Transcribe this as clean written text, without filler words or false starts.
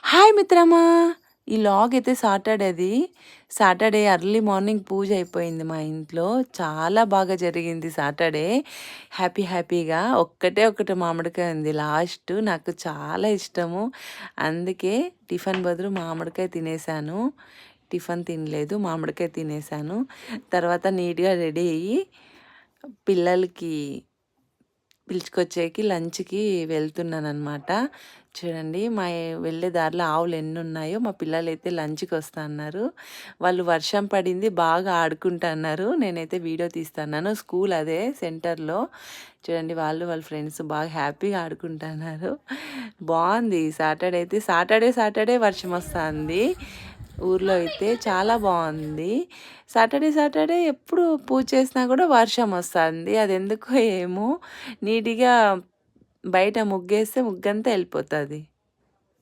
Hi మిత్రమా! ఈ log అయితే సాటర్డేది. సాటర్డే ఎర్లీ మార్నింగ్ పూజ అయిపోయింది మా ఇంట్లో. చాలా బాగా జరిగింది సాటర్డే. హ్యాపీగా ఒక్కటే ఒకటి మామిడికాయ ఉంది లాస్ట్. నాకు చాలా ఇష్టము. అందుకే టిఫిన్ బదులు మామిడికాయ తినేసాను. టిఫిన్ తినలేదు, మామిడికాయ తినేసాను. తర్వాత నీట్‌గా రెడీ అయ్యి పిల్లలకి పిలుచుకొచ్చేకి లంచ్‌కి వెళ్తున్నాననమాట. చూడండి వెళ్ళే దారిలో ఆవులు ఎన్నున్నాయో, మా పిల్లలైతే లంచ్‌కి వస్తా అన్నారు. వాళ్ళు వర్షం పడింది బాగా ఆడుకుంటన్నారు. నేనైతే వీడియో తీస్తన్నాను. స్కూల్ అదే సెంటర్‌లో. చూడండి వాళ్ళ ఫ్రెండ్స్ బాగా హ్యాపీగా ఆడుకుంటన్నారు. బావుంది సాటర్డే అయితే సాటర్డే వర్షం వస్తాంది. ఊర్లో అయితే చాలా బావుంది. సాటర్డే ఎప్పుడు పూజ చేసినా కూడా వర్షం వస్తాంది. అదెందుకో ఏమో నీట్‌గా బయట ముగ్గేస్తే ముగ్గంతా ఎళ్ళిపోతది.